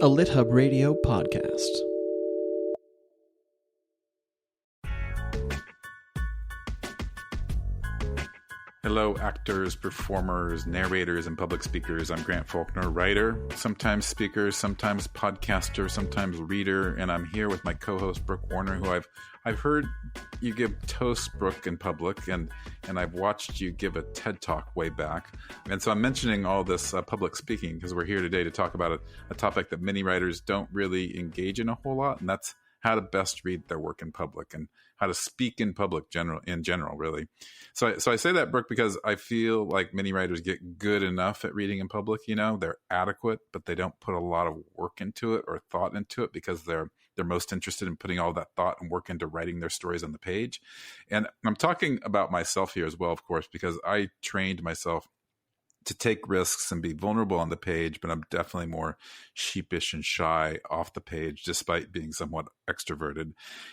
a LitHub Radio podcast. Hello, actors, performers, narrators, and public speakers. I'm Grant Faulkner, writer, sometimes speaker, sometimes podcaster, sometimes reader, and I'm here with my co-host Brooke Warner, who I've heard you give toasts, Brooke, in public, and I've watched you give a TED Talk way back. And so I'm mentioning all this public speaking because we're here today to talk about a topic that many writers don't really engage in a whole lot, and that's how to best read their work in public and how to speak in public in general, really. So I say that, Brooke, because I feel like many writers get good enough at reading in public. You know, they're adequate, but they don't put a lot of work into it or thought into it because they're most interested in putting all that thought and work into writing their stories on the page. And I'm talking about myself here as well, of course, because I trained myself to take risks and be vulnerable on the page, but I'm definitely more sheepish and shy off the page, despite being somewhat extroverted.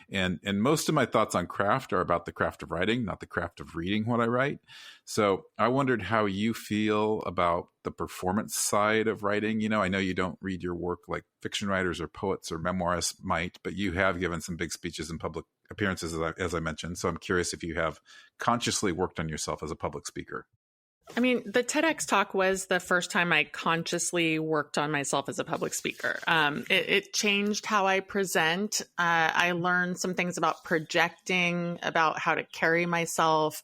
And most of my thoughts on craft are about the craft of writing, not the craft of reading what I write. So I wondered how you feel about the performance side of writing. You know, I know you don't read your work like fiction writers or poets or memoirists might, but you have given some big speeches in public appearances, as I mentioned. So I'm curious if you have consciously worked on yourself as a public speaker. I mean, the TEDx talk was the first time I consciously worked on myself as a public speaker. It changed how I present. I learned some things about projecting, about how to carry myself,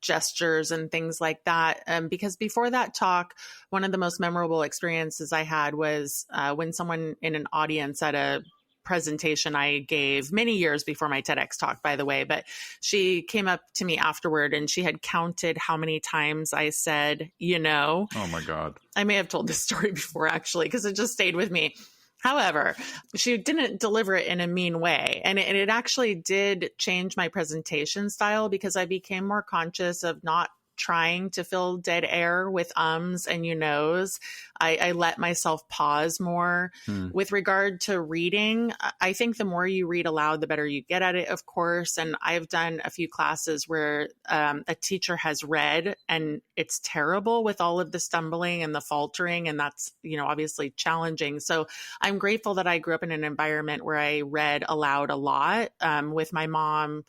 gestures and things like that. Because before that talk, one of the most memorable experiences I had was when someone in an audience at a presentation I gave many years before my TEDx talk, by the way, but she came up to me afterward and she had counted how many times I said, you know. Oh my God. I may have told this story before actually, because it just stayed with me. However, she didn't deliver it in a mean way. And it actually did change my presentation style because I became more conscious of not trying to fill dead air with ums and you knows. I let myself pause more. With regard to reading, I think the more you read aloud, the better you get at it, of course. And I've done a few classes where a teacher has read and it's terrible with all of the stumbling and the faltering. And that's, you know, obviously challenging. So I'm grateful that I grew up in an environment where I read aloud a lot with my mom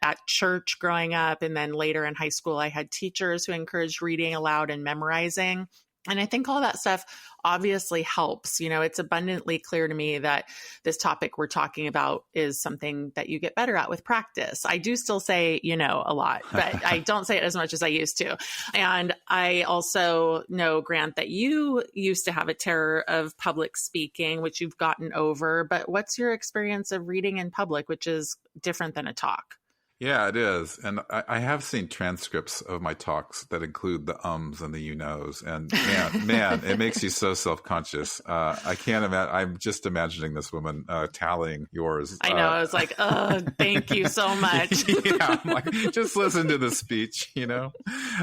at church growing up. And then later in high school, I had teachers who encouraged reading aloud and memorizing. And I think all that stuff obviously helps. You know, it's abundantly clear to me that this topic we're talking about is something that you get better at with practice. I do still say, you know, a lot, but I don't say it as much as I used to. And I also know, Grant, that you used to have a terror of public speaking, which you've gotten over. But what's your experience of reading in public, which is different than a talk? Yeah, it is. And I have seen transcripts of my talks that include the ums and the you knows. And man, it makes you so self-conscious. I can't imagine. I'm just imagining this woman tallying yours. I know. I was like, oh, thank you so much. Yeah, I'm like, just listen to the speech, you know?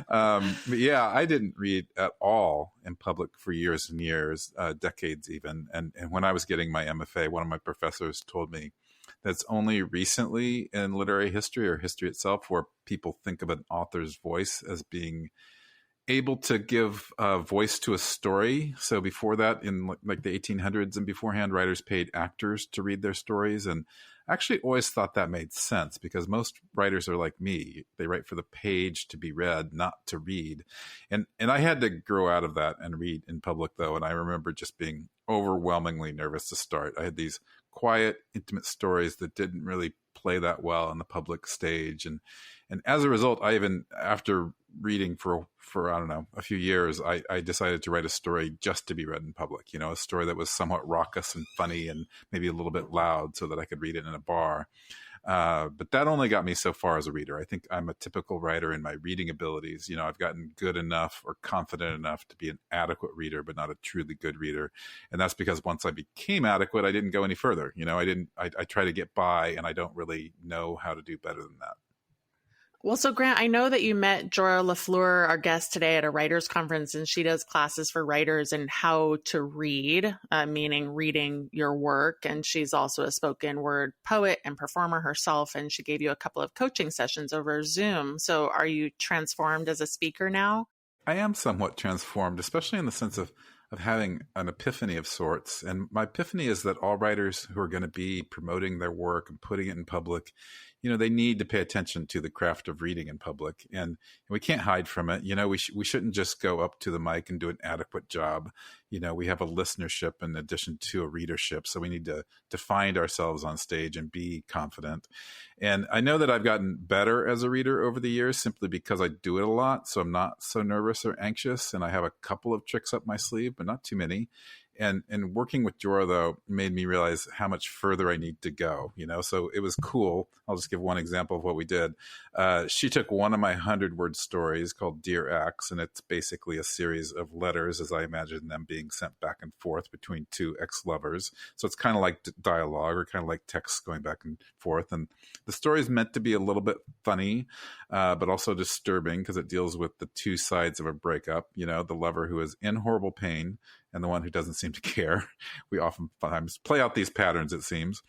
But yeah, I didn't read at all in public for years and years, decades even. And when I was getting my MFA, one of my professors told me that's only recently in literary history or history itself where people think of an author's voice as being able to give voice to a story. So before that, in like the 1800s and beforehand, writers paid actors to read their stories. And I actually always thought that made sense because most writers are like me. They write for the page to be read, not to read. And I had to grow out of that and read in public, though. And I remember just being overwhelmingly nervous to start. I had these quiet, intimate stories that didn't really play that well on the public stage. And as a result, I even, after reading for I don't know, a few years, I decided to write a story just to be read in public, you know, a story that was somewhat raucous and funny and maybe a little bit loud so that I could read it in a bar. But that only got me so far as a reader. I think I'm a typical writer in my reading abilities. You know, I've gotten good enough or confident enough to be an adequate reader, but not a truly good reader. And that's because once I became adequate, I didn't go any further. You know, I try to get by and I don't really know how to do better than that. Well, so Grant, I know that you met Jorah LaFleur, our guest today, at a writers conference, and she does classes for writers in how to read, meaning reading your work. And she's also a spoken word poet and performer herself, and she gave you a couple of coaching sessions over Zoom. So are you transformed as a speaker now? I am somewhat transformed, especially in the sense of of having an epiphany of sorts. And my epiphany is that all writers who are going to be promoting their work and putting it in public, they need to pay attention to the craft of reading in public, and we can't hide from it. We shouldn't just go up to the mic and do an adequate job. We have a listenership in addition to a readership, so we need to find ourselves on stage and be confident. And I know that I've gotten better as a reader over the years simply because I do it a lot, so I'm not so nervous or anxious, and I have a couple of tricks up my sleeve, but not too many. And working with Jorah, though, made me realize how much further I need to go, so it was cool. I'll just give one example of what we did. She took one of my 100-word stories called Dear X, and it's basically a series of letters, as I imagine them being sent back and forth between two ex-lovers. So it's kind of like dialogue, or kind of like text going back and forth. And the story is meant to be a little bit funny, but also disturbing because it deals with the two sides of a breakup, the lover who is in horrible pain and the one who doesn't seem to care. We oftentimes play out these patterns, it seems.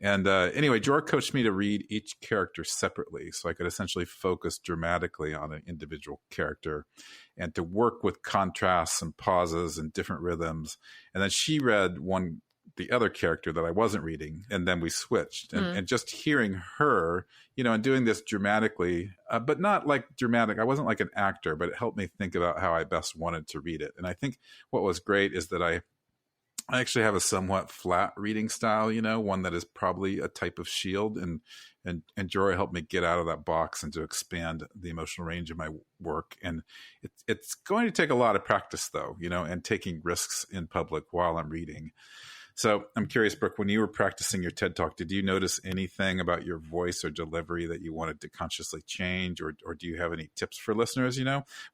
And anyway, Jorah coached me to read each character separately so I could essentially focus dramatically on an individual character and to work with contrasts and pauses and different rhythms. And then she read the other character that I wasn't reading, and then we switched. And just hearing her, and doing this dramatically, but not like dramatic. I wasn't like an actor, but it helped me think about how I best wanted to read it. And I think what was great is that I actually have a somewhat flat reading style, one that is probably a type of shield. And Jorah helped me get out of that box and to expand the emotional range of my work. And it's going to take a lot of practice, though, and taking risks in public while I'm reading. So I'm curious, Brooke, when you were practicing your TED Talk, did you notice anything about your voice or delivery that you wanted to consciously change, or do you have any tips for listeners?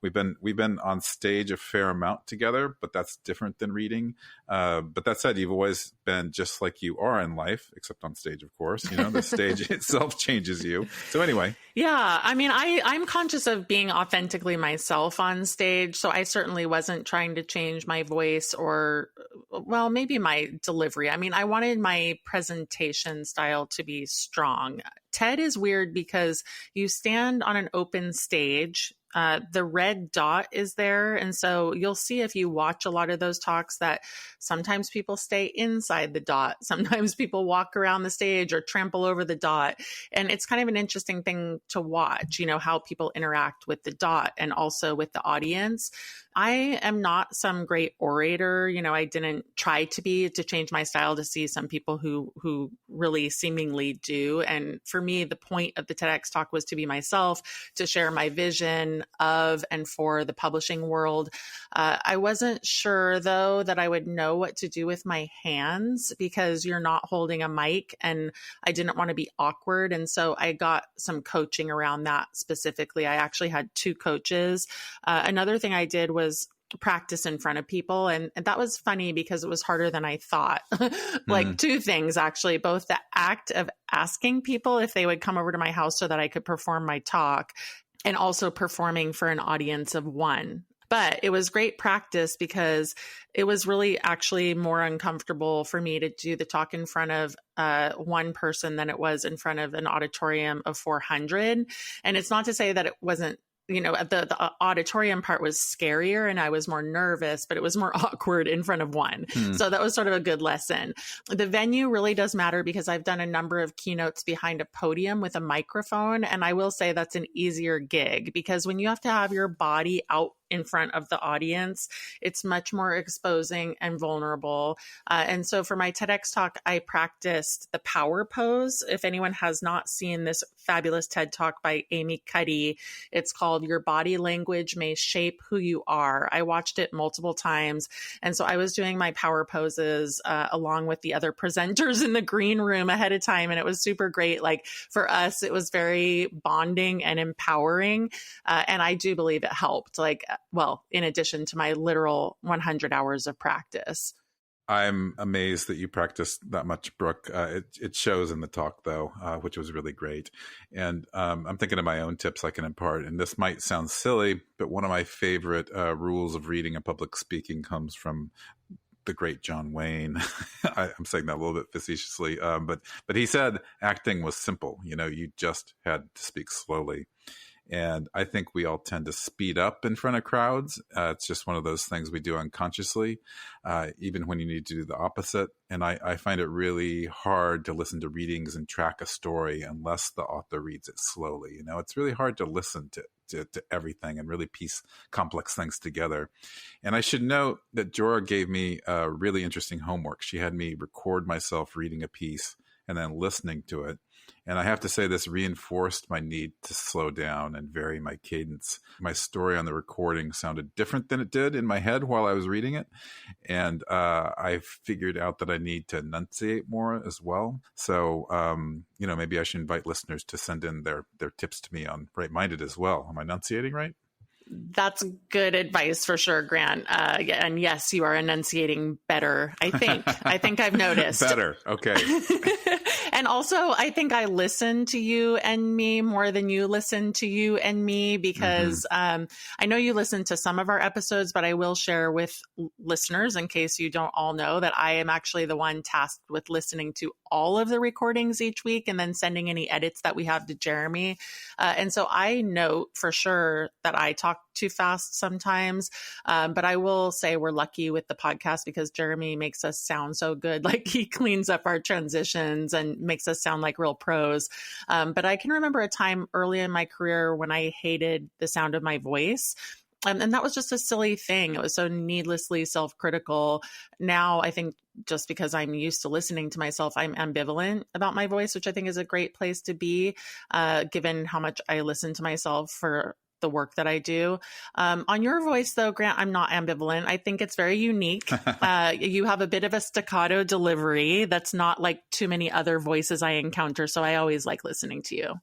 We've been on stage a fair amount together, but that's different than reading. But that said, you've always been just like you are in life, except on stage, of course. The stage itself changes you. So anyway. Yeah, I mean, I'm conscious of being authentically myself on stage, so I certainly wasn't trying to change my voice or, well, maybe my delivery. I mean, I wanted my presentation style to be strong. TED is weird because you stand on an open stage. The red dot is there. And so you'll see if you watch a lot of those talks that sometimes people stay inside the dot. Sometimes people walk around the stage or trample over the dot. And it's kind of an interesting thing to watch, how people interact with the dot and also with the audience. I am not some great orator. I didn't try to change my style to see some people who really seemingly do. And for me, the point of the TEDx talk was to be myself, to share my vision of and for the publishing world. I wasn't sure, though, that I would know what to do with my hands because you're not holding a mic, and I didn't want to be awkward. And so I got some coaching around that specifically. I actually had 2 coaches. Another thing I did was practice in front of people. And that was funny because it was harder than I thought. Like 2 things, actually, both the act of asking people if they would come over to my house so that I could perform my talk, and also performing for an audience of 1. But it was great practice because it was really actually more uncomfortable for me to do the talk in front of 1 person than it was in front of an auditorium of 400. And it's not to say that it wasn't, the auditorium part was scarier and I was more nervous, but it was more awkward in front of 1. So that was sort of a good lesson. The venue really does matter because I've done a number of keynotes behind a podium with a microphone. And I will say that's an easier gig because when you have to have your body out in front of the audience, it's much more exposing and vulnerable. And so for my TEDx talk, I practiced the power pose. If anyone has not seen this fabulous TED Talk by Amy Cuddy, it's called Your Body Language May Shape Who You Are. I watched it multiple times. And so I was doing my power poses along with the other presenters in the green room ahead of time. And it was super great. Like for us, it was very bonding and empowering. And I do believe it helped. Well, in addition to my literal 100 hours of practice. I'm amazed that you practiced that much, Brooke. It shows in the talk, though, which was really great. And I'm thinking of my own tips I can impart. And this might sound silly, but one of my favorite rules of reading and public speaking comes from the great John Wayne. I'm saying that a little bit facetiously, but he said acting was simple. You just had to speak slowly. And I think we all tend to speed up in front of crowds. It's just one of those things we do unconsciously, even when you need to do the opposite. And I find it really hard to listen to readings and track a story unless the author reads it slowly. You know, it's really hard to listen to everything and really piece complex things together. And I should note that Jorah gave me a really interesting homework. She had me record myself reading a piece and then listening to it. And I have to say, this reinforced my need to slow down and vary my cadence. My story on the recording sounded different than it did in my head while I was reading it. And I figured out that I need to enunciate more as well. So, maybe I should invite listeners to send in their tips to me on Right Minded as well. Am I enunciating right? That's good advice for sure, Grant. And yes, you are enunciating better. I think I've noticed. Better. Okay. And also, I think I listen to you and me more than you listen to you and me, because I know you listen to some of our episodes, but I will share with listeners, in case you don't all know, that I am actually the one tasked with listening to all of the recordings each week and then sending any edits that we have to Jeremy. And so I note for sure that I talk too fast sometimes. But I will say we're lucky with the podcast because Jeremy makes us sound so good. Like, he cleans up our transitions and makes us sound like real pros. But I can remember a time early in my career when I hated the sound of my voice. And that was just a silly thing. It was so needlessly self-critical. Now, I think just because I'm used to listening to myself, I'm ambivalent about my voice, which I think is a great place to be, given how much I listen to myself for the work that I do. On your voice, though, Grant, I'm not ambivalent. I think it's very unique. You have a bit of a staccato delivery that's not like too many other voices I encounter. So I always like listening to you.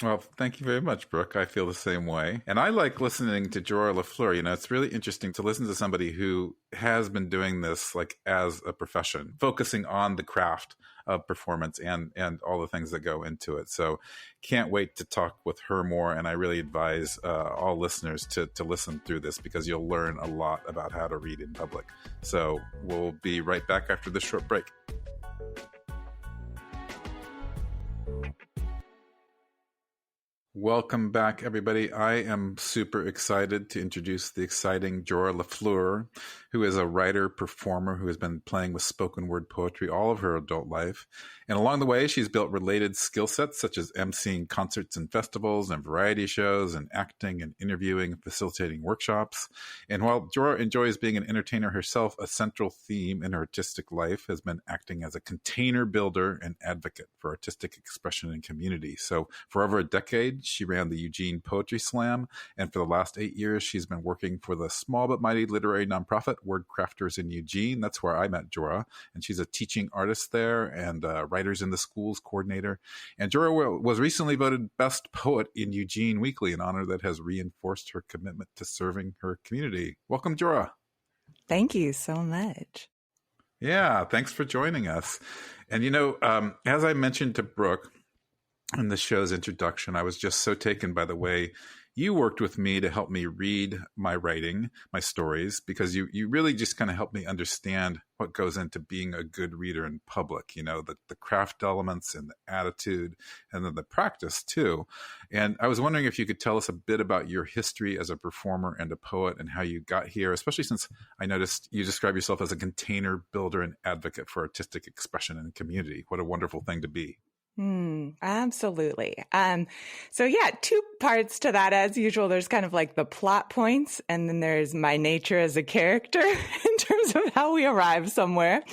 Well, thank you very much, Brooke. I feel the same way. And I like listening to Jorah LaFleur. You know, it's really interesting to listen to somebody who has been doing this like as a profession, focusing on the craft of performance and all the things that go into it. So can't wait to talk with her more. And I really advise all listeners to listen through this, because you'll learn a lot about how to read in public. So we'll be right back after this short break. Welcome back, everybody. I am super excited to introduce the exciting Jorah LaFleur, who is a writer, performer who has been playing with spoken word poetry all of her adult life. And along the way, she's built related skill sets such as emceeing concerts and festivals and variety shows and acting and interviewing and facilitating workshops. And while Jorah enjoys being an entertainer herself, a central theme in her artistic life has been acting as a container builder and advocate for artistic expression and community. So for over a decade, she ran the Eugene Poetry Slam, and for the last 8 years, she's been working for the small but mighty literary nonprofit Word Crafters in Eugene. That's where I met Jorah, and she's a teaching artist there and Writers in the Schools coordinator. And Jorah was recently voted Best Poet in Eugene Weekly, an honor that has reinforced her commitment to serving her community. Welcome, Jorah. Thank you so much. Yeah, thanks for joining us. And, you know, as I mentioned to Brooke in the show's introduction, I was just so taken by the way you worked with me to help me read my writing, my stories, because you really just kind of helped me understand what goes into being a good reader in public, you know, the craft elements and the attitude and then the practice too. And I was wondering if you could tell us a bit about your history as a performer and a poet and how you got here, especially since I noticed you describe yourself as a container builder and advocate for artistic expression and community. What a wonderful thing to be. Absolutely. So yeah, two parts to that. As usual, there's kind of like the plot points, and then there's my nature as a character in terms of how we arrive somewhere.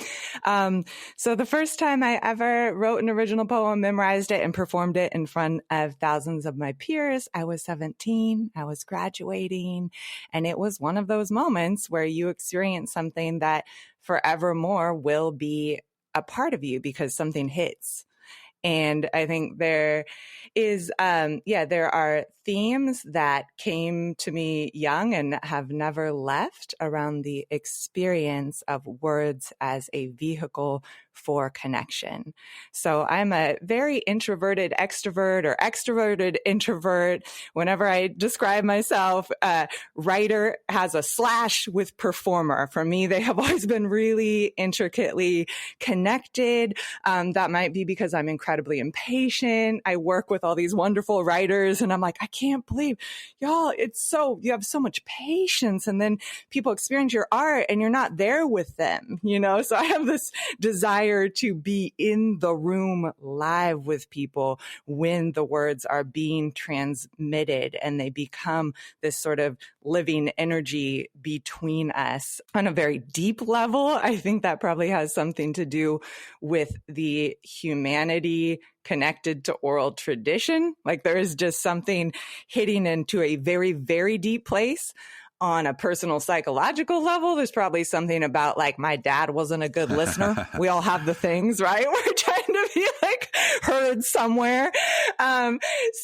So the first time I ever wrote an original poem, memorized it, and performed it in front of thousands of my peers, I was 17. I was graduating, and it was one of those moments where you experience something that forevermore will be a part of you because something hits. And I think there is, there are themes that came to me young and have never left around the experience of words as a vehicle for connection. So I'm a very introverted extrovert or extroverted introvert. Whenever I describe myself, writer has a slash with performer. For me, they have always been really intricately connected. That might be because I'm incredibly impatient. I work with all these wonderful writers and I'm like, I can't believe y'all, you have so much patience. And then people experience your art and you're not there with them, So I have this desire to be in the room live with people when the words are being transmitted and they become this sort of living energy between us on a very deep level. I think that probably has something to do with the humanity connected to oral tradition. Like there is just something hitting into a very, very deep place. On a personal psychological level, there's probably something about like my dad wasn't a good listener. We all have the things, right? We're trying to be like heard somewhere.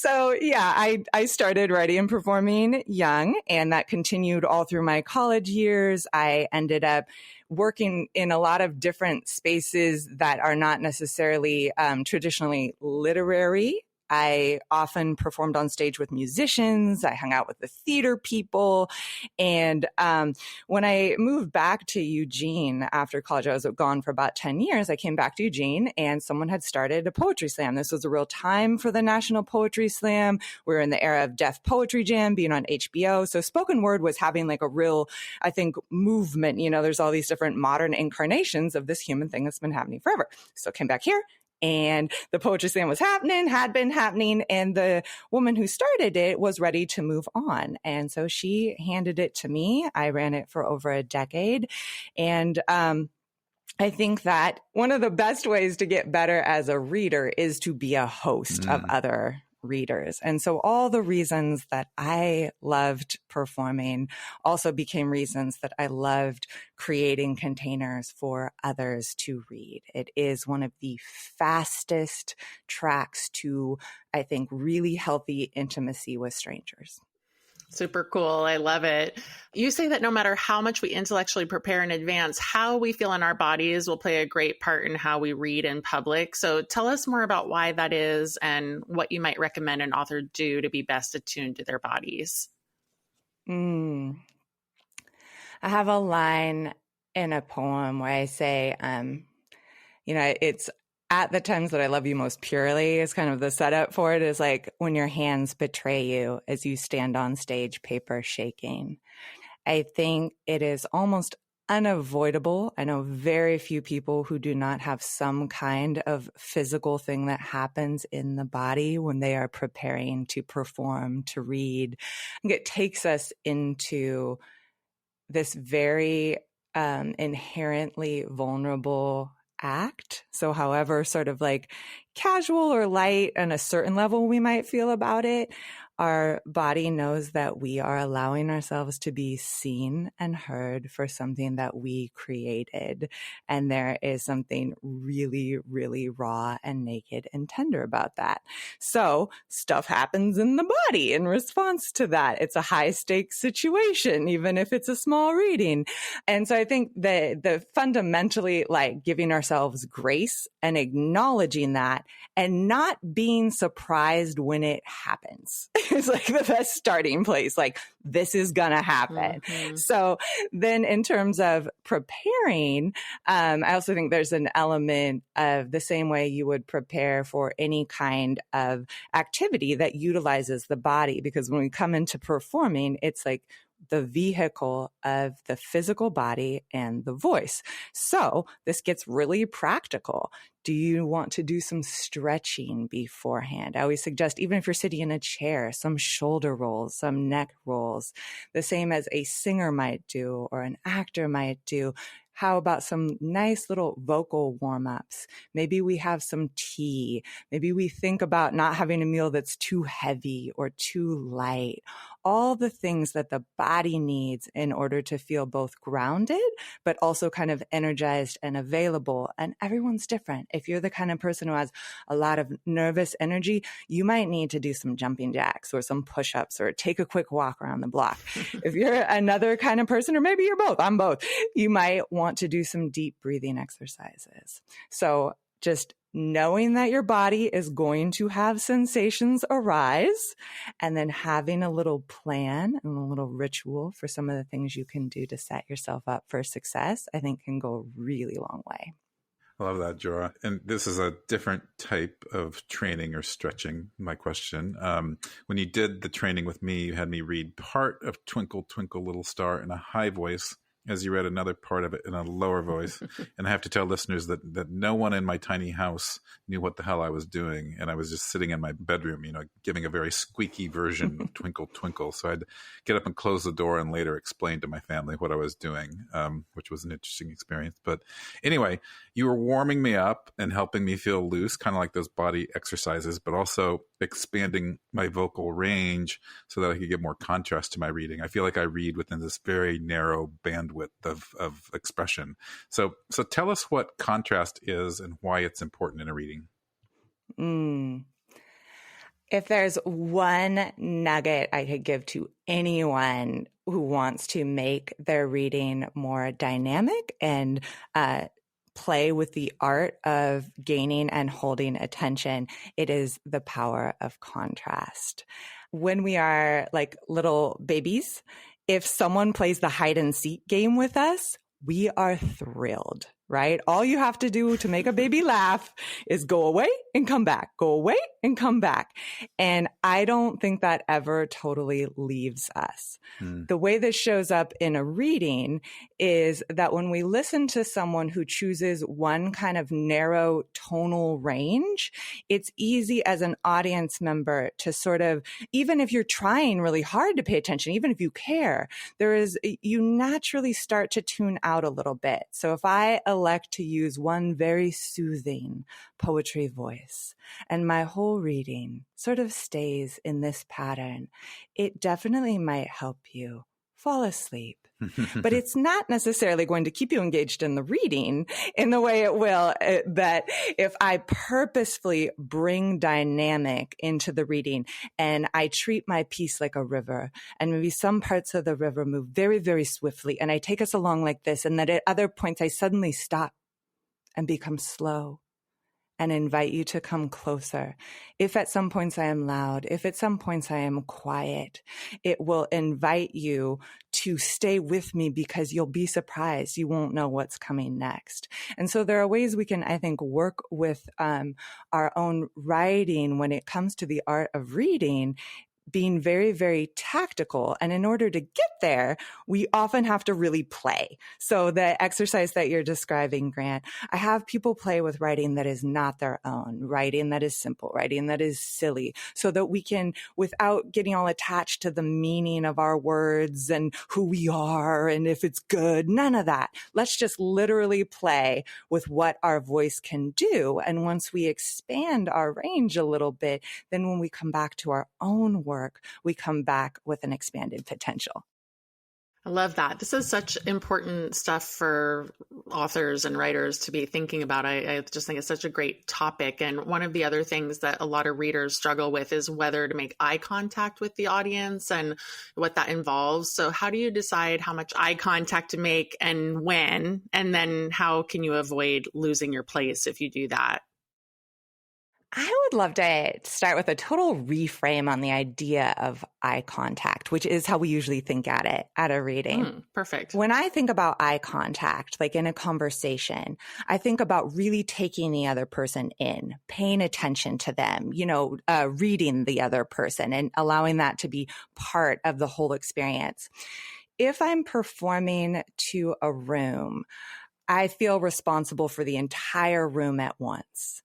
So yeah, I started writing and performing young, and that continued all through my college years. I ended up working in a lot of different spaces that are not necessarily traditionally literary. I often performed on stage with musicians. I hung out with the theater people. And when I moved back to Eugene after college, I was gone for about 10 years. I came back to Eugene and someone had started a poetry slam. This was a real time for the National Poetry Slam. We were in the era of Def Poetry Jam being on HBO. So spoken word was having like a real, I think, movement. There's all these different modern incarnations of this human thing that's been happening forever. So I came back here. And the poetry slam was happening, had been happening, and the woman who started it was ready to move on. And so she handed it to me. I ran it for over a decade. And I think that one of the best ways to get better as a reader is to be a host of other readers. And so all the reasons that I loved performing also became reasons that I loved creating containers for others to read. It is one of the fastest tracks to, I think, really healthy intimacy with strangers. Super cool. I love it. You say that no matter how much we intellectually prepare in advance, how we feel in our bodies will play a great part in how we read in public. So tell us more about why that is and what you might recommend an author do to be best attuned to their bodies. I have a line in a poem where I say, it's at the times that I love you most purely is kind of the setup for it, is like when your hands betray you as you stand on stage, paper shaking. I think it is almost unavoidable. I know very few people who do not have some kind of physical thing that happens in the body when they are preparing to perform, to read. I think it takes us into this very inherently vulnerable act. So however sort of like casual or light on a certain level we might feel about it, our body knows that we are allowing ourselves to be seen and heard for something that we created. And there is something really, really raw and naked and tender about that. So stuff happens in the body in response to that. It's a high stakes situation, even if it's a small reading. And so I think the fundamentally like giving ourselves grace and acknowledging that and not being surprised when it happens. It's like the best starting place. Like, this is going to happen. Mm-hmm. So then in terms of preparing, I also think there's an element of the same way you would prepare for any kind of activity that utilizes the body. Because when we come into performing, it's like the vehicle of the physical body and the voice. So this gets really practical. Do you want to do some stretching beforehand? I always suggest, even if you're sitting in a chair, some shoulder rolls, some neck rolls, the same as a singer might do or an actor might do. How about some nice little vocal warm-ups? Maybe we have some tea. Maybe we think about not having a meal that's too heavy or too light. All the things that the body needs in order to feel both grounded, but also kind of energized and available. And everyone's different. If you're the kind of person who has a lot of nervous energy, you might need to do some jumping jacks or some push-ups or take a quick walk around the block. If you're another kind of person, or maybe you're both, I'm both, you might want to do some deep breathing exercises. So just knowing that your body is going to have sensations arise, and then having a little plan and a little ritual for some of the things you can do to set yourself up for success, I think can go a really long way. I love that, Jorah. And this is a different type of training or stretching, my question. When you did the training with me, you had me read part of Twinkle, Twinkle, Little Star in a high voice as you read another part of it in a lower voice. And I have to tell listeners that no one in my tiny house knew what the hell I was doing. And I was just sitting in my bedroom, giving a very squeaky version of Twinkle, Twinkle. So I'd get up and close the door and later explain to my family what I was doing, which was an interesting experience. But anyway, you were warming me up and helping me feel loose, kind of like those body exercises, but also expanding my vocal range so that I could get more contrast to my reading. I feel like I read within this very narrow bandwidth of expression. So tell us what contrast is and why it's important in a reading. If there's one nugget I could give to anyone who wants to make their reading more dynamic and play with the art of gaining and holding attention, it is the power of contrast. When we are like little babies, if someone plays the hide and seek game with us, we are thrilled, right? All you have to do to make a baby laugh is go away and come back, go away and come back. And I don't think that ever totally leaves us. The way this shows up in a reading is that when we listen to someone who chooses one kind of narrow tonal range, it's easy as an audience member to sort of, even if you're trying really hard to pay attention, even if you care, you naturally start to tune out a little bit. So if I elect to use one very soothing poetry voice and my whole reading sort of stays in this pattern, it definitely might help you fall asleep. But it's not necessarily going to keep you engaged in the reading in the way it will that if I purposefully bring dynamic into the reading and I treat my piece like a river, and maybe some parts of the river move very, very swiftly, and I take us along like this, and that at other points I suddenly stop and become slow and invite you to come closer. If at some points I am loud, if at some points I am quiet, it will invite you to stay with me because you'll be surprised. You won't know what's coming next. And so there are ways we can, I think, work with our own writing when it comes to the art of reading, being very, very tactical. And in order to get there, we often have to really play. So the exercise that you're describing, Grant, I have people play with writing that is not their own, writing that is simple, writing that is silly, so that we can, without getting all attached to the meaning of our words and who we are and if it's good, none of that. Let's just literally play with what our voice can do. And once we expand our range a little bit, then when we come back to our own work, we come back with an expanded potential. I love that. This is such important stuff for authors and writers to be thinking about. I just think it's such a great topic. And one of the other things that a lot of readers struggle with is whether to make eye contact with the audience and what that involves. So how do you decide how much eye contact to make and when? And then how can you avoid losing your place if you do that? I would love to start with a total reframe on the idea of eye contact, which is how we usually think at it at a reading. Perfect. When I think about eye contact, like in a conversation, I think about really taking the other person in, paying attention to them, reading the other person and allowing that to be part of the whole experience. If I'm performing to a room, I feel responsible for the entire room at once.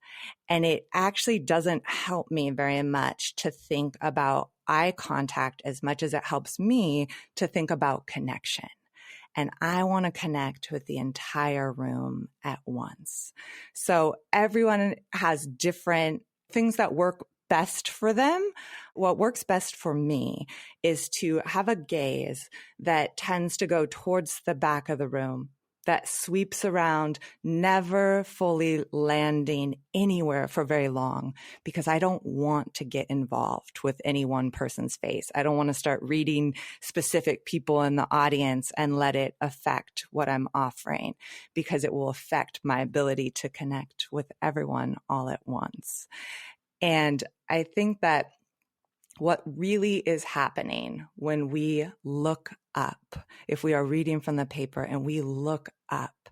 And it actually doesn't help me very much to think about eye contact as much as it helps me to think about connection. And I want to connect with the entire room at once. So everyone has different things that work best for them. What works best for me is to have a gaze that tends to go towards the back of the room, that sweeps around, never fully landing anywhere for very long, because I don't want to get involved with any one person's face. I don't want to start reading specific people in the audience and let it affect what I'm offering, because it will affect my ability to connect with everyone all at once. And I think that what really is happening when we look up, if we are reading from the paper and we look up,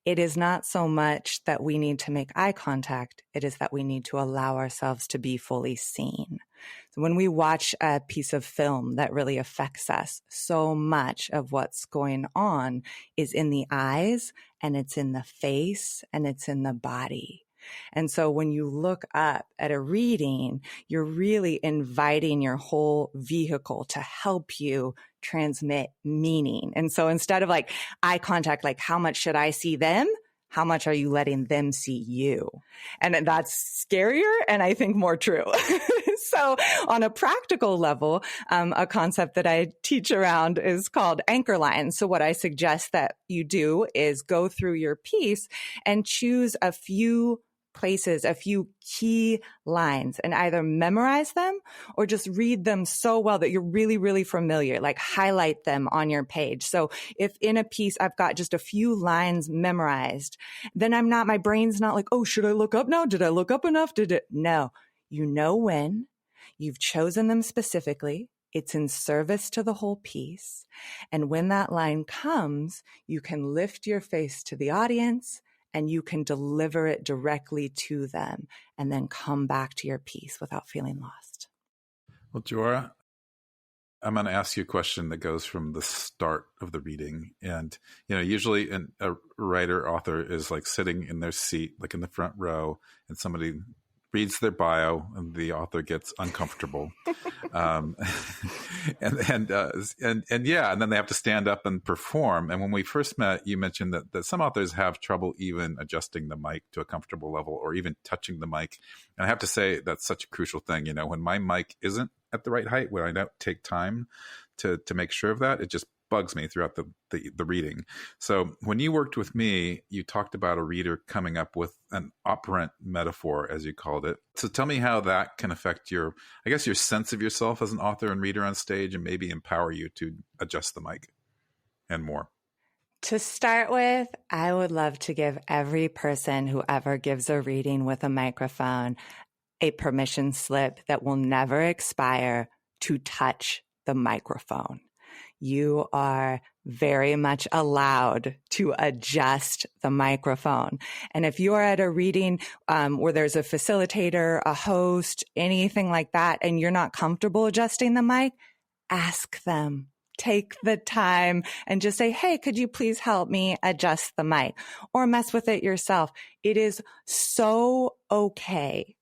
it is not so much that we need to make eye contact. It is that we need to allow ourselves to be fully seen. So when we watch a piece of film that really affects us, so much of what's going on is in the eyes, and it's in the face, and it's in the body. And so when you look up at a reading, you're really inviting your whole vehicle to help you transmit meaning. And so instead of like eye contact, like how much should I see them? How much are you letting them see you? And that's scarier and I think more true. So on a practical level, a concept that I teach around is called anchor lines. So what I suggest that you do is go through your piece and choose a few places, a few key lines, and either memorize them or just read them so well that you're really, really familiar, like highlight them on your page. So if in a piece I've got just a few lines memorized, then my brain's not like, oh, should I look up now? Did I look up enough? No, you know when, you've chosen them specifically. It's in service to the whole piece. And when that line comes, you can lift your face to the audience and you can deliver it directly to them and then come back to your piece without feeling lost. Well, Jorah, I'm going to ask you a question that goes from the start of the reading. And, usually a writer, author is like sitting in their seat, like in the front row, and somebody reads their bio and the author gets uncomfortable. And then they have to stand up and perform. And when we first met, you mentioned that some authors have trouble even adjusting the mic to a comfortable level or even touching the mic. And I have to say that's such a crucial thing. When my mic isn't at the right height, when I don't take time to make sure of that, it just bugs me throughout the reading. So when you worked with me, you talked about a reader coming up with an operant metaphor, as you called it. So tell me how that can affect your sense of yourself as an author and reader on stage, and maybe empower you to adjust the mic and more. To start with, I would love to give every person who ever gives a reading with a microphone a permission slip that will never expire to touch the microphone. You are very much allowed to adjust the microphone. And if you are at a reading where there's a facilitator, a host, anything like that, and you're not comfortable adjusting the mic, ask them. Take the time and just say, hey, could you please help me adjust the mic? Or mess with it yourself. It is so okay.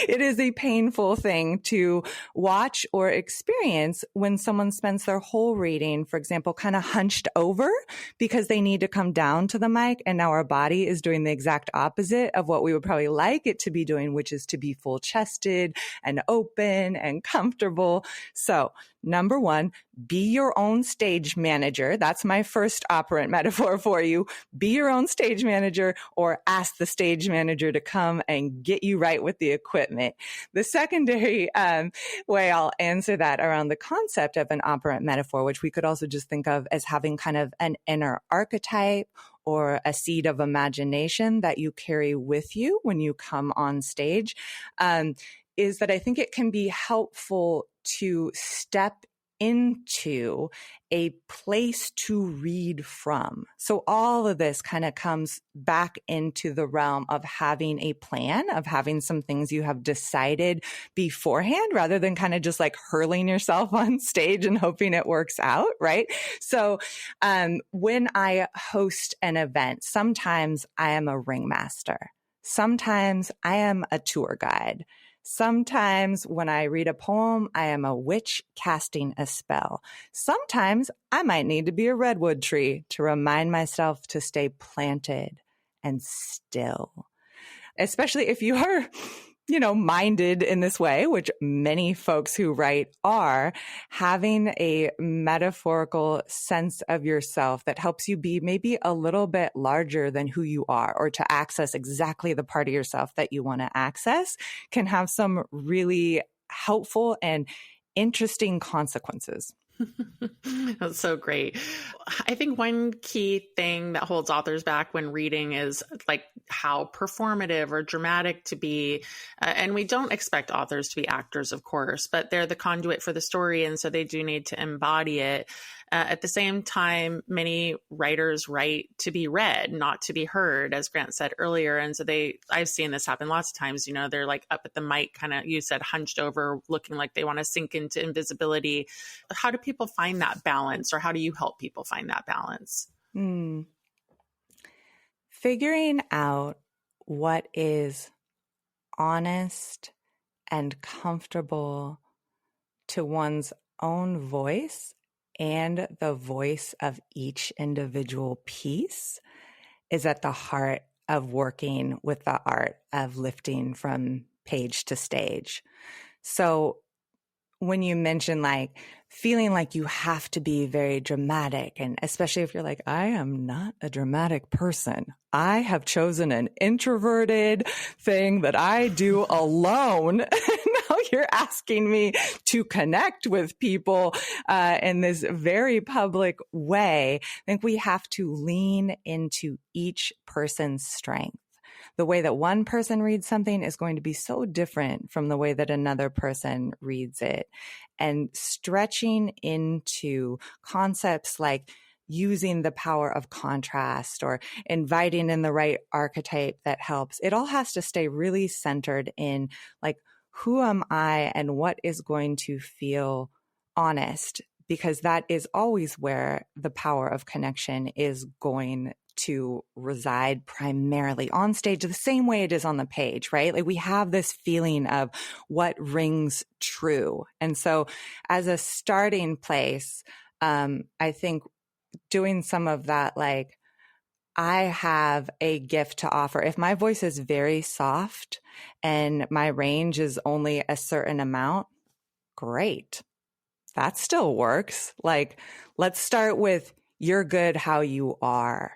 It is a painful thing to watch or experience when someone spends their whole reading, for example, kind of hunched over because they need to come down to the mic. And now our body is doing the exact opposite of what we would probably like it to be doing, which is to be full chested and open and comfortable. So number one, be your own stage manager. That's my first operant metaphor for you. Be your own stage manager, or ask the stage manager to come and get you right with the equipment. The secondary way I'll answer that around the concept of an operant metaphor, which we could also just think of as having kind of an inner archetype or a seed of imagination that you carry with you when you come on stage, is that I think it can be helpful to step into a place to read from. So all of this kind of comes back into the realm of having a plan, of having some things you have decided beforehand, rather than kind of just like hurling yourself on stage and hoping it works out, right? So when I host an event, sometimes I am a ringmaster. Sometimes I am a tour guide. Sometimes when I read a poem, I am a witch casting a spell. Sometimes I might need to be a redwood tree to remind myself to stay planted and still. Especially if you are, minded in this way, which many folks who write are, having a metaphorical sense of yourself that helps you be maybe a little bit larger than who you are, or to access exactly the part of yourself that you want to access, can have some really helpful and interesting consequences. That's so great. I think one key thing that holds authors back when reading is like how performative or dramatic to be. And we don't expect authors to be actors, of course, but they're the conduit for the story. And so they do need to embody it. At the same time, many writers write to be read, not to be heard, as Grant said earlier. And so I've seen this happen lots of times. You know, they're like up at the mic, kind of, you said, hunched over, looking like they want to sink into invisibility. How do people find that balance, or how do you help people find that balance? Figuring out what is honest and comfortable to one's own voice and the voice of each individual piece is at the heart of working with the art of lifting from page to stage. So when you mention like feeling like you have to be very dramatic, and especially if you're like, I am not a dramatic person. I have chosen an introverted thing that I do alone. Now you're asking me to connect with people in this very public way. I think we have to lean into each person's strength. The way that one person reads something is going to be so different from the way that another person reads it. And stretching into concepts like using the power of contrast or inviting in the right archetype that helps, it all has to stay really centered in like, who am I and what is going to feel honest? Because that is always where the power of connection is going to reside primarily on stage, the same way it is on the page, right? Like we have this feeling of what rings true. And so as a starting place, I think doing some of that, like I have a gift to offer. If my voice is very soft and my range is only a certain amount, great. That still works. Like, let's start with you're good how you are.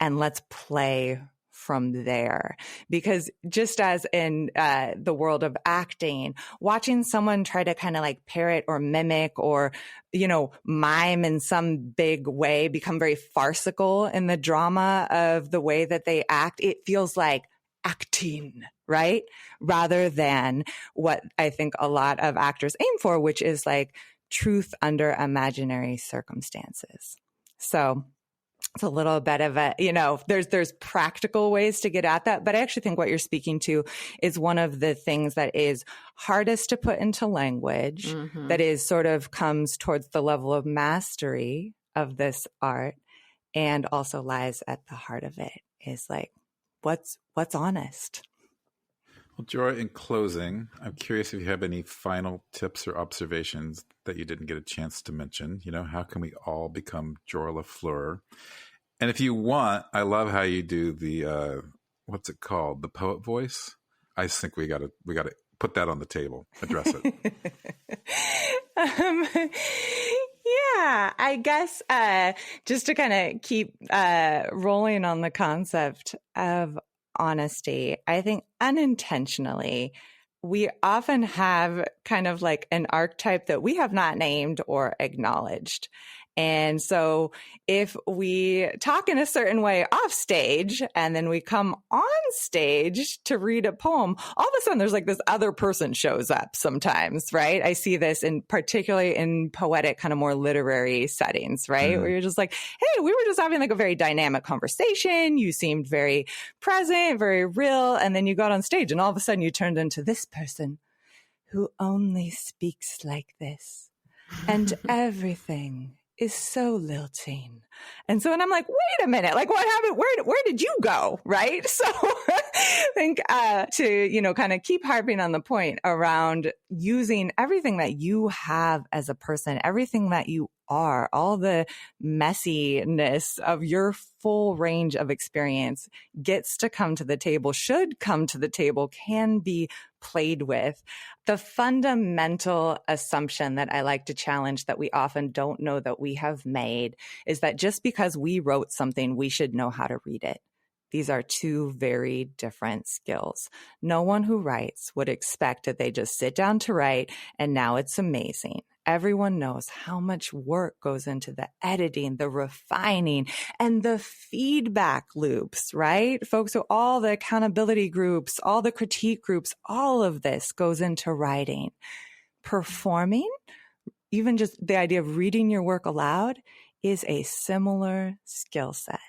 And let's play from there. Because just as in the world of acting, watching someone try to kind of like parrot or mimic or, you know, mime in some big way, become very farcical in the drama of the way that they act, it feels like acting, right? Rather than what I think a lot of actors aim for, which is like truth under imaginary circumstances. So it's a little bit of a, you know, there's practical ways to get at that. But I actually think what you're speaking to is one of the things that is hardest to put into language, that is sort of comes towards the level of mastery of this art, and also lies at the heart of it is like, what's honest? Well, Jorah, in closing, I'm curious if you have any final tips or observations that you didn't get a chance to mention. You know, how can we all become Jorah LaFleur? And if you want, I love how you do the, what's it called? The poet voice. I just think we got to put that on the table, address it. Yeah, I guess just to kind of keep rolling on the concept of honesty, I think unintentionally, we often have kind of like an archetype that we have not named or acknowledged. And so if we talk in a certain way off stage and then we come on stage to read a poem, all of a sudden there's like this other person shows up sometimes, right? I see this in particularly in poetic kind of more literary settings, right? Where you're just like, hey, we were just having like a very dynamic conversation. You seemed very present, very real. And then you got on stage and all of a sudden you turned into this person who only speaks like this. And everything is so lilting. And so, and I'm like, wait a minute, like what happened? Where did you go? Right. So I think, to, you know, kind of keep harping on the point around using everything that you have as a person, everything that you are, all the messiness of your full range of experience gets to come to the table, should come to the table, can be played with. The fundamental assumption that I like to challenge that we often don't know that we have made is that just because we wrote something, we should know how to read it. These are two very different skills. No one who writes would expect that they just sit down to write and now it's amazing. everyone knows how much work goes into the editing, the refining, and the feedback loops, right? Folks, so all the accountability groups, all the critique groups, all of this goes into writing. Performing, even just the idea of reading your work aloud, is a similar skill set.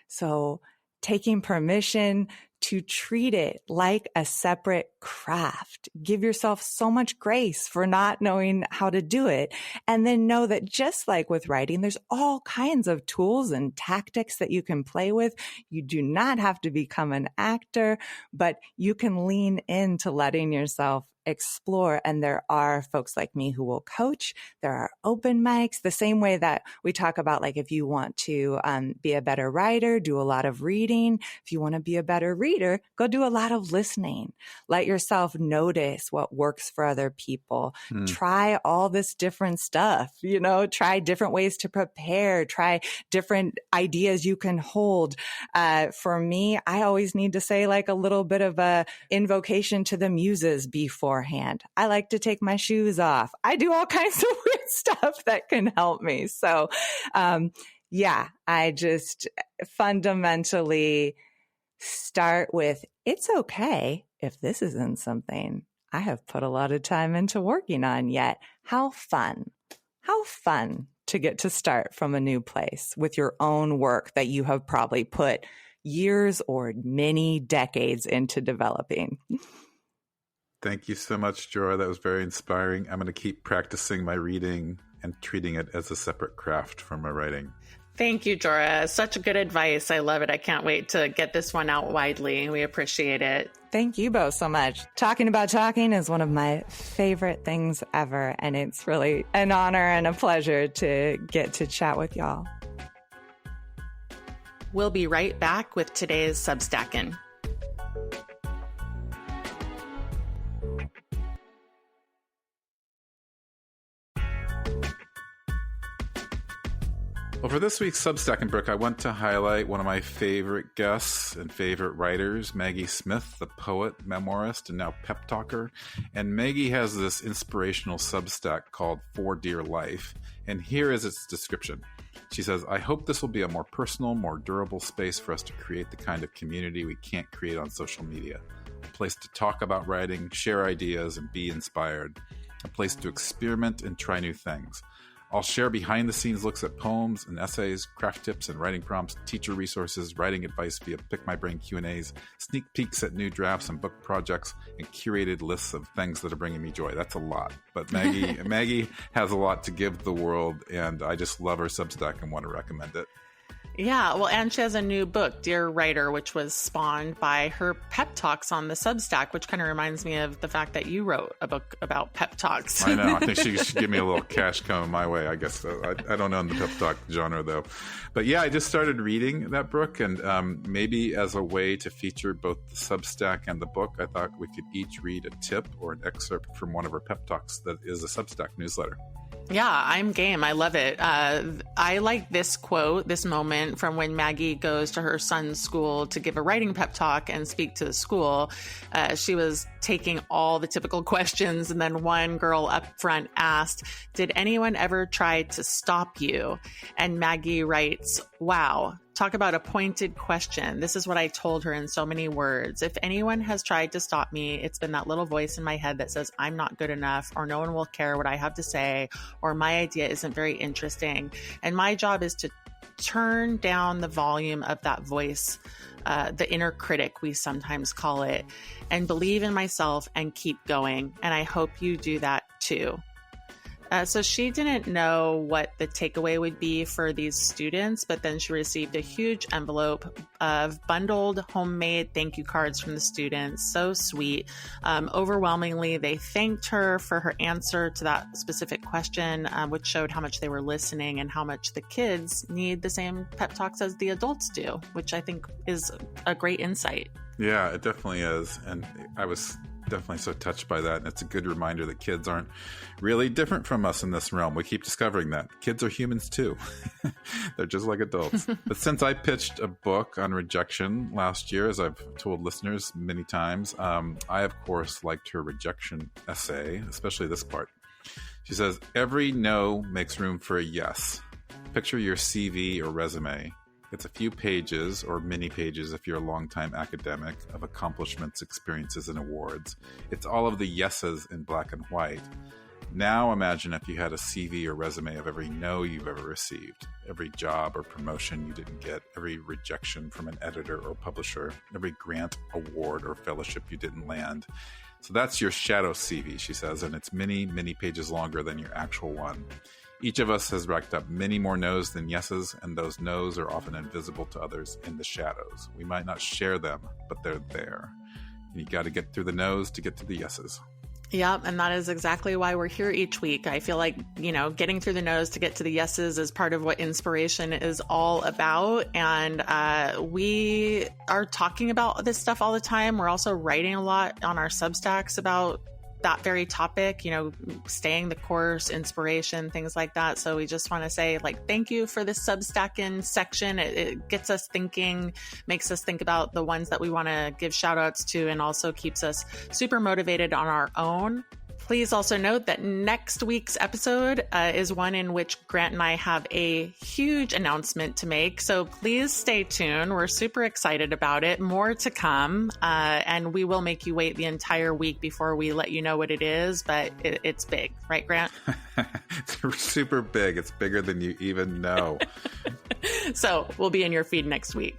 So taking permission to treat it like a separate craft. Give yourself so much grace for not knowing how to do it. And then know that just like with writing, there's all kinds of tools and tactics that you can play with. You do not have to become an actor, but you can lean into letting yourself explore. And there are folks like me who will coach. There are open mics, the same way that we talk about, like, if you want to be a better writer, do a lot of reading. If you want to be a better reader, go do a lot of listening. Let yourself notice what works for other people. Try all this different stuff, try different ways to prepare, try different ideas you can hold. For me, I always need to say like a little bit of a invocation to the muses beforehand. I like to take my shoes off. I do all kinds of weird stuff that can help me. So, I just fundamentally start with, it's okay if this isn't something I have put a lot of time into working on yet. How fun to get to start from a new place with your own work that you have probably put years or many decades into developing. Thank you so much, Jorah. That was very inspiring. I'm going to keep practicing my reading and treating it as a separate craft from my writing. Thank you, Jorah. Such good advice. I love it. I can't wait to get this one out widely. We appreciate it. Thank you both so much. Talking about talking is one of my favorite things ever, and it's really an honor and a pleasure to get to chat with y'all. We'll be right back with today's Substackin'. Well, for this week's Substackin' Brooke, I want to highlight one of my favorite guests and favorite writers, Maggie Smith, the poet, memoirist, and now pep talker. And Maggie has this inspirational Substack called For Dear Life. And here is its description. She says, I hope this will be a more personal, more durable space for us to create the kind of community we can't create on social media. A place to talk about writing, share ideas, and be inspired. A place to experiment and try new things. I'll share behind-the-scenes looks at poems and essays, craft tips and writing prompts, teacher resources, writing advice via Pick My Brain Q&As, sneak peeks at new drafts and book projects, and curated lists of things that are bringing me joy. That's a lot. But Maggie has a lot to give the world, and I just love her Substack and want to recommend it. Yeah, well, and she has a new book, Dear Writer, which was spawned by her pep talks on the Substack, which kind of reminds me of the fact that you wrote a book about pep talks. I know. I think she should give me a little cash coming my way, I guess. I don't know in the pep talk genre, though. But yeah, I just started reading that book, and maybe as a way to feature both the Substack and the book, I thought we could each read a tip or an excerpt from one of her pep talks that is a Substack newsletter. Yeah, I'm game. I love it. I like this quote, this moment from when Maggie goes to her son's school to give a writing pep talk and speak to the school. She was taking all the typical questions, and then one girl up front asked, did anyone ever try to stop you? And Maggie writes, wow. Talk about a pointed question. This is what I told her in so many words. If anyone has tried to stop me, it's been that little voice in my head that says I'm not good enough, or no one will care what I have to say, or my idea isn't very interesting. And my job is to turn down the volume of that voice, the inner critic, we sometimes call it, and believe in myself and keep going. And I hope you do that too. So she didn't know what the takeaway would be for these students, but then she received a huge envelope of bundled homemade thank you cards from the students. So sweet. Overwhelmingly, they thanked her for her answer to that specific question, which showed how much they were listening and how much the kids need the same pep talks as the adults do, which I think is a great insight. Yeah, it definitely is. And I was definitely so touched by that. And it's a good reminder that kids aren't really different from us in this realm. We keep discovering that. Kids are humans too. They're just like adults. But since I pitched a book on rejection last year, as I've told listeners many times, I, of course, liked her rejection essay, especially this part. She says, every no makes room for a yes. Picture your CV or resume. It's a few pages or many pages if you're a longtime academic of accomplishments, experiences, and awards. It's all of the yeses in black and white. Now imagine if you had a CV or resume of every no you've ever received, every job or promotion you didn't get, every rejection from an editor or publisher, every grant, award, or fellowship you didn't land. So that's your shadow CV, she says, and it's many, many pages longer than your actual one. Each of us has racked up many more no's than yeses, and those no's are often invisible to others in the shadows. We might not share them, but they're there. And you got to get through the no's to get to the yeses. Yep. And that is exactly why we're here each week. I feel like, getting through the no's to get to the yeses is part of what inspiration is all about. And we are talking about this stuff all the time. We're also writing a lot on our Substacks about that very topic, staying the course, inspiration, things like that. So we just want to say, thank you for this Substack-in section. It gets us thinking, makes us think about the ones that we want to give shout outs to, and also keeps us super motivated on our own. Please also note that next week's episode is one in which Grant and I have a huge announcement to make. So please stay tuned. We're super excited about it. More to come. And we will make you wait the entire week before we let you know what it is. But it's big. Right, Grant? It's super big. It's bigger than you even know. So we'll be in your feed next week.